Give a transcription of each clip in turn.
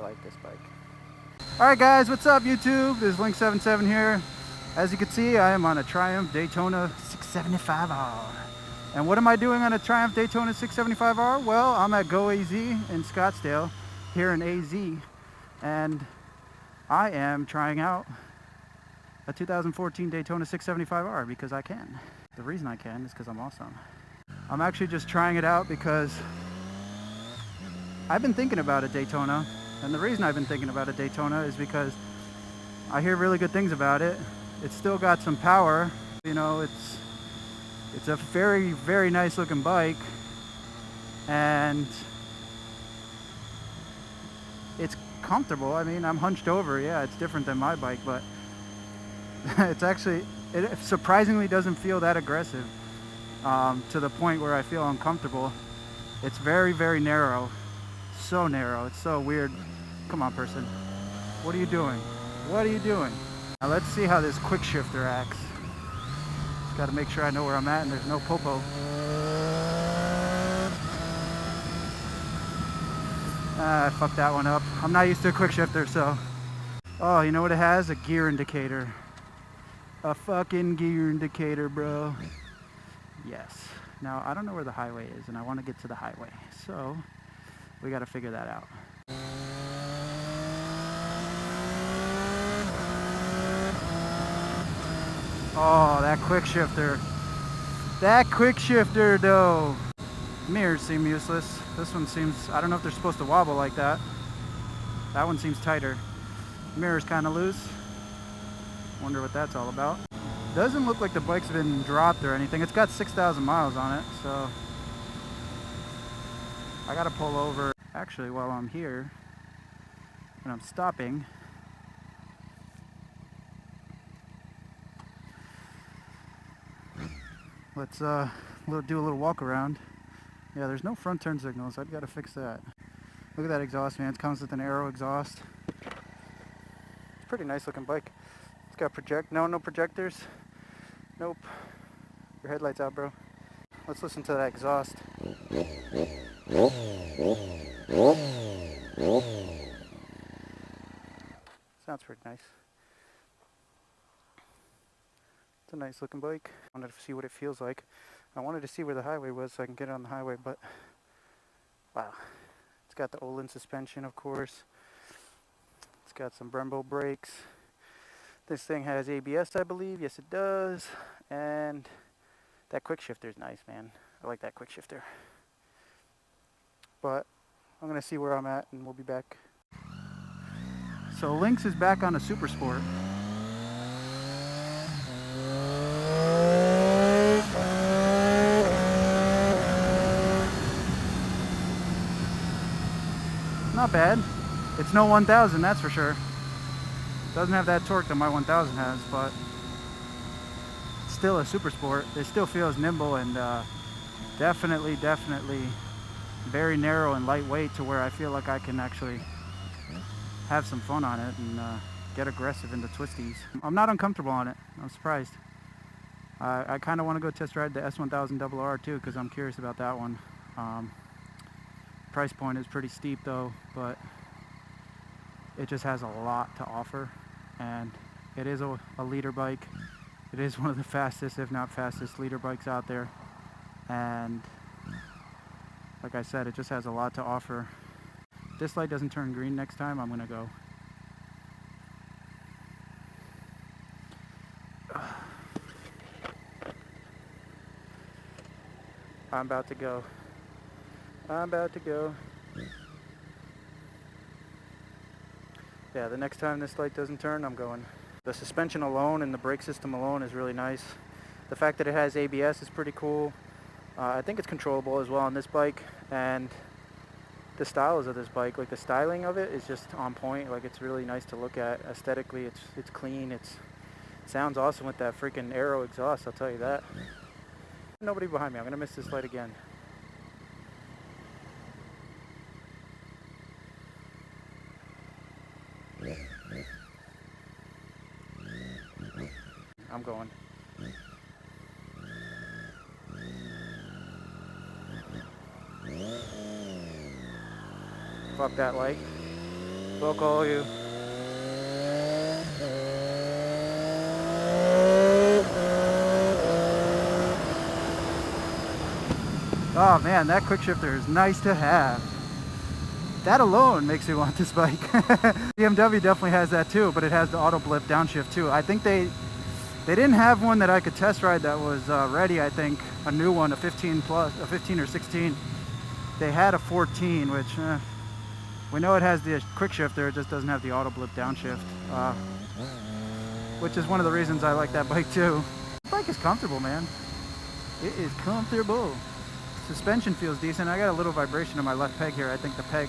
like this bike. Alright guys, what's up YouTube? This is Link77 here. As you can see, I am on a Triumph Daytona 675R. And what am I doing on a Triumph Daytona 675R? Well, I'm at Go AZ in Scottsdale, here in AZ. And I am trying out a 2014 Daytona 675R because I can. The reason I can is because I'm awesome. I'm actually just trying it out because I've been thinking about a Daytona. And the reason I've been thinking about a Daytona is because I hear really good things about it. It's still got some power. You know, it's a very, very nice looking bike. And it's comfortable. I mean, I'm hunched over. Yeah, it's different than my bike, but it's actually, it surprisingly doesn't feel that aggressive to the point where I feel uncomfortable. It's very, very narrow. So narrow. It's so weird. Come on, person. What are you doing? What are you doing? Now let's see how this quick shifter acts. Just got to make sure I know where I'm at and there's no popo. I fucked that one up. I'm not used to a quick shifter, so. Oh, you know what it has? A gear indicator. A fucking gear indicator, bro. Yes. Now, I don't know where the highway is, and I want to get to the highway. So, we got to figure that out. Oh, that quick shifter. That quick shifter, though. Mirrors seem useless. This one seems, I don't know if they're supposed to wobble like that. That one seems tighter. Mirror's kind of loose. Wonder what that's all about. Doesn't look like the bike's been dropped or anything. It's got 6,000 miles on it, so I gotta pull over. Actually, while I'm here and I'm stopping, let's do a little walk around. Yeah, there's no front turn signals. I've got to fix that. Look at that exhaust, man. It comes with an aero exhaust. It's a pretty nice looking bike. It's got no projectors. Nope. Your headlights out, bro. Let's listen to that exhaust. Sounds pretty nice. It's a nice looking bike. I wanted to see what it feels like. I wanted to see where the highway was so I can get it on the highway, but wow. It's got the Olin suspension, of course. It's got some Brembo brakes. This thing has ABS, I believe. Yes, it does. And that quick shifter is nice, man. I like that quick shifter. But I'm going to see where I'm at, and we'll be back. So Lynx is back on a Super Sport. Not bad. It's no 1000, that's for sure. Doesn't have that torque that my 1000 has, but it's still a Super Sport. It still feels nimble and definitely very narrow and lightweight to where I feel like I can actually have some fun on it and get aggressive into twisties. I'm not uncomfortable on it. I'm surprised. I kind of want to go test ride the S1000RR too because I'm curious about that one. Price point is pretty steep though, but it just has a lot to offer, and it is a leader bike. It is one of the fastest, if not fastest, leader bikes out there, and like I said, it just has a lot to offer. If this light doesn't turn green next time, I'm gonna go. I'm about to go. I'm about to go. Yeah, the next time this light doesn't turn, I'm going. The suspension alone and the brake system alone is really nice. The fact that it has ABS is pretty cool. I think it's controllable as well on this bike, and the styles of this bike, like the styling of it is just on point. Like, it's really nice to look at. Aesthetically, it's clean. It sounds awesome with that freaking aero exhaust, I'll tell you that. Nobody behind me. I'm gonna miss this light again. I'm going. Fuck that light. We'll call you. Oh man, that quick shifter is nice to have. That alone makes me want this bike. BMW definitely has that too, but it has the auto blip downshift too. I think they didn't have one that I could test ride that was ready. I think a new one, a 15 plus, a 15 or 16. They had a 14, which we know it has the quick shifter. It just doesn't have the auto blip downshift, which is one of the reasons I like that bike too. The bike is comfortable, man. It is comfortable. Suspension feels decent. I got a little vibration in my left peg here. I think the peg,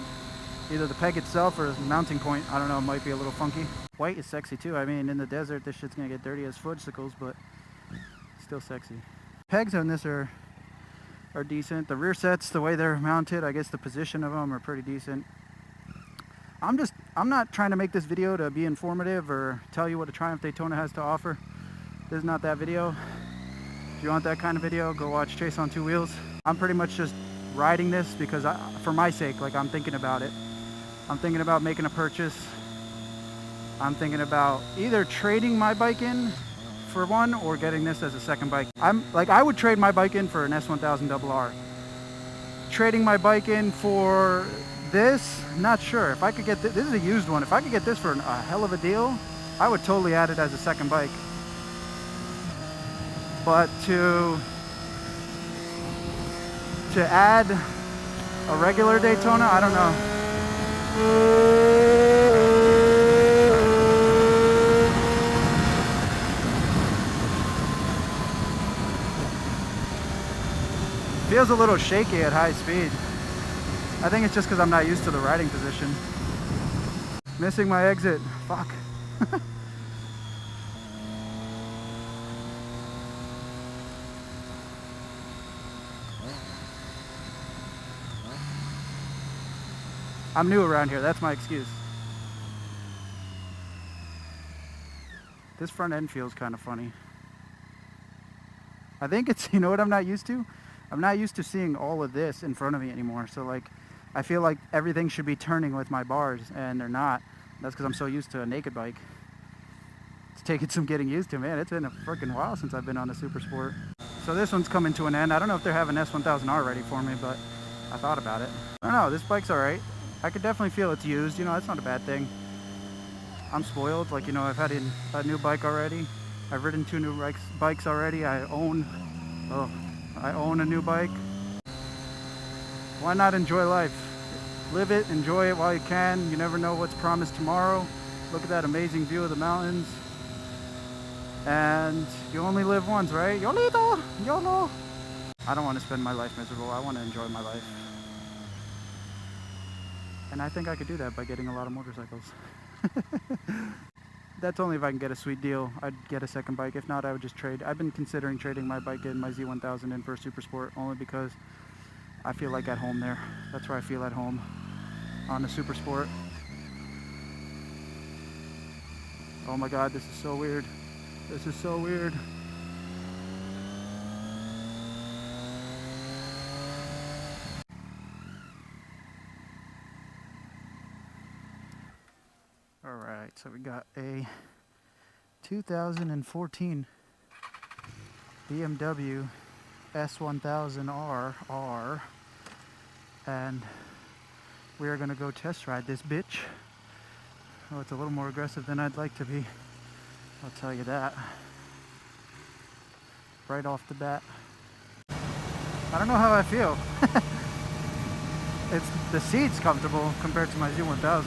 either the peg itself or the mounting point, I don't know, might be a little funky. White is sexy too. I mean, in the desert, this shit's gonna get dirty as fudgesicles, but still sexy. Pegs on this are decent. The rear sets, the way they're mounted, I guess the position of them are pretty decent. I'm not trying to make this video to be informative or tell you what a Triumph Daytona has to offer. This is not that video. If you want that kind of video, go watch Chase on Two Wheels. I'm pretty much just riding this because for my sake, like, I'm thinking about it. I'm thinking about making a purchase. I'm thinking about either trading my bike in for one or getting this as a second bike. I would trade my bike in for an S1000RR. Trading my bike in for this, not sure. If I could get this is a used one. If I could get this for a hell of a deal, I would totally add it as a second bike. But to add a regular Daytona, I don't know. Feels a little shaky at high speed. I think it's just because I'm not used to the riding position. Missing my exit. Fuck. I'm new around here, that's my excuse. This front end feels kind of funny. I think it's, you know what I'm not used to? I'm not used to seeing all of this in front of me anymore. So like, I feel like everything should be turning with my bars and they're not. That's because I'm so used to a naked bike. It's taken some getting used to, man. It's been a freaking while since I've been on a Super Sport. So this one's coming to an end. I don't know if they're having S1000R ready for me, but I thought about it. I don't know, this bike's all right. I could definitely feel it's used, you know, that's not a bad thing. I'm spoiled, like, you know, I've had a new bike already. I've ridden 2 new bikes already. I own a new bike. Why not enjoy life? Live it, enjoy it while you can. You never know what's promised tomorrow. Look at that amazing view of the mountains. And you only live once, right? YOLO! I don't want to spend my life miserable. I want to enjoy my life. And I think I could do that by getting a lot of motorcycles. That's only if I can get a sweet deal. I'd get a second bike. If not, I would just trade. I've been considering trading my bike in, my Z1000 in for a Super Sport, only because I feel like at home there. That's where I feel at home, on the Super Sport. Oh my God, this is so weird. This is so weird. Alright, so we got a 2014 BMW S1000RR, and we are going to go test ride this bitch. Oh, it's a little more aggressive than I'd like to be, I'll tell you that. Right off the bat. I don't know how I feel. The seat's comfortable compared to my Z1000.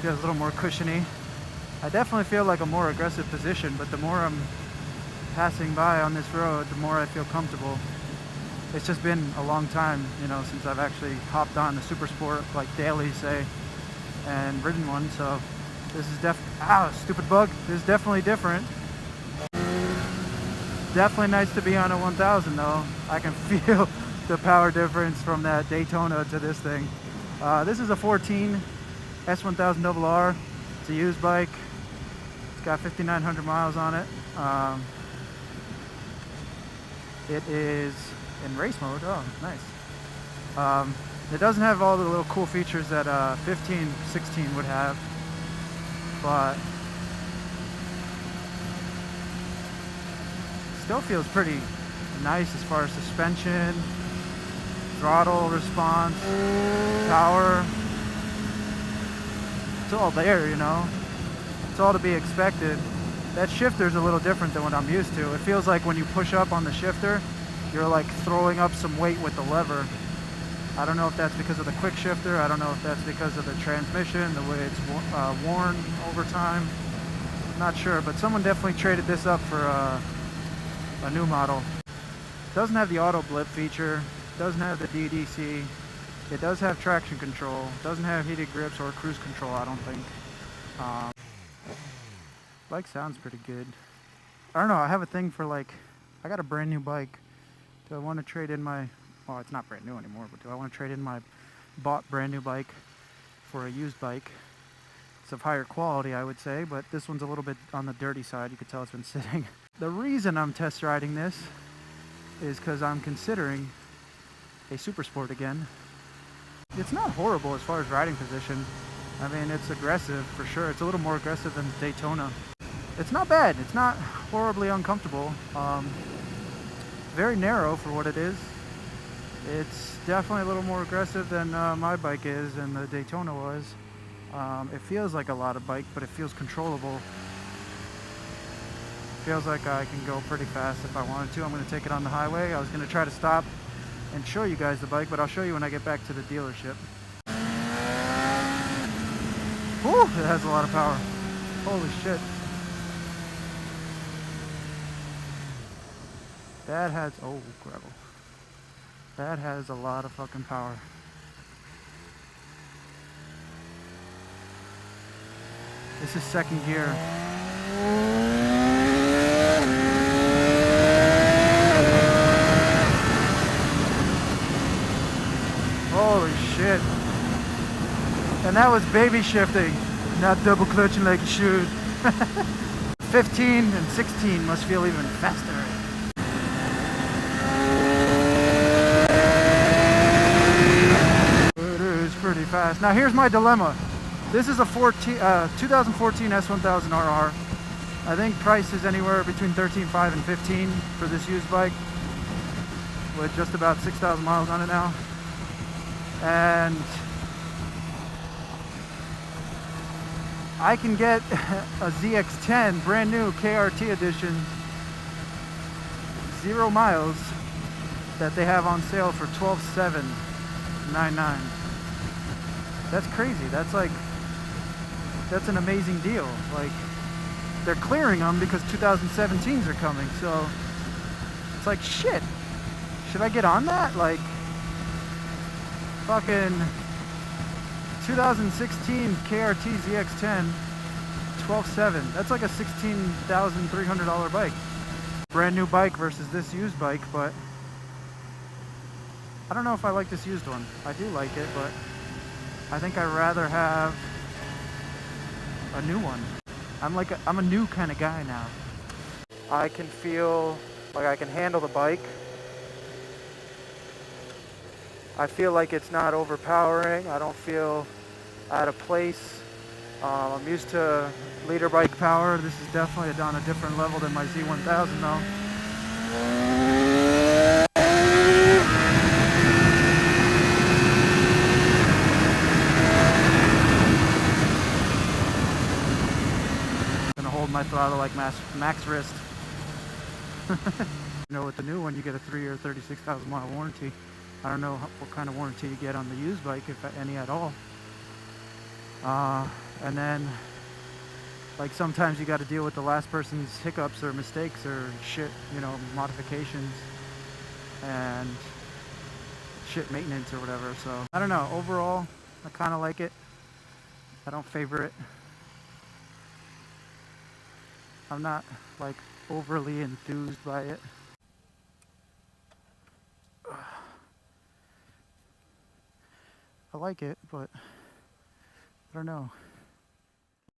Feels a little more cushiony. I definitely feel like a more aggressive position, but the more I'm passing by on this road, the more I feel comfortable. It's just been a long time, you know, since I've actually hopped on the Super Sport, like daily, say, and ridden one, so this is stupid bug. This is definitely different. Definitely nice to be on a 1000 though. I can feel the power difference from that Daytona to this thing. This is a 14 S1000RR. It's a used bike. It's got 5,900 miles on it. It is in race mode. Oh, nice. It doesn't have all the little cool features that 15, 16 would have, but still feels pretty nice as far as suspension, throttle response, power. It's all there, you know. It's all to be expected. That shifter's a little different than what I'm used to. It feels like when you push up on the shifter, you're like throwing up some weight with the lever. I don't know if that's because of the quick shifter. I don't know if that's because of the transmission, the way it's worn over time. Not sure, but someone definitely traded this up for a new model. Doesn't have the auto blip feature. Doesn't have the DDC. It does have traction control. Doesn't have heated grips or cruise control, I don't think. Bike sounds pretty good. I don't know, I have a thing for like, I got a brand new bike. Do I want to trade in my, well, it's not brand new anymore, but do I want to trade in my bought brand new bike for a used bike? It's of higher quality, I would say, but this one's a little bit on the dirty side. You can tell it's been sitting. The reason I'm test riding this is because I'm considering a super sport again. It's not horrible as far as riding position. I mean, it's aggressive for sure. It's a little more aggressive than Daytona. It's not bad. It's not horribly uncomfortable. Very narrow for what it is. It's definitely a little more aggressive than my bike is and the Daytona was. It feels like a lot of bike, but it feels controllable. Feels like I can go pretty fast if I wanted to. I'm going to take it on the highway. I was going to try to stop and show you guys the bike, but I'll show you when I get back to the dealership. Whew, it has a lot of power. Holy shit. That has, oh, gravel. That has a lot of fucking power. This is second gear. Holy shit. And that was baby shifting, not double clutching like it should. 15 and 16 must feel even faster. It is pretty fast. Now here's my dilemma. This is a 2014 S1000RR. I think price is anywhere between $13,500 and $15,000 for this used bike, with just about 6,000 miles on it now. And I can get a ZX10 brand new KRT edition, 0 miles, that they have on sale for $12,799. That's crazy. That's like, that's an amazing deal. Like, they're clearing them because 2017s are coming, so it's like, shit, should I get on that? Like, fucking 2016 KRT ZX10, $12,700. That's like a $16,300 bike. Brand new bike versus this used bike, but I don't know if I like this used one. I do like it, but I think I'd rather have a new one. I'm a new kind of guy now. I can feel like I can handle the bike. I feel like it's not overpowering. I don't feel out of place. I'm used to leader bike power. This is definitely on a different level than my Z1000 though. Gonna hold my throttle like max wrist. You know, with the new one you get a 3-year 36,000 mile warranty. I don't know what kind of warranty you get on the used bike, if any at all. And then, like, sometimes you got to deal with the last person's hiccups or mistakes or shit, you know, modifications and shit maintenance or whatever. So, I don't know. Overall, I kind of like it. I don't favor it. I'm not, like, overly enthused by it. I like it, but I don't know.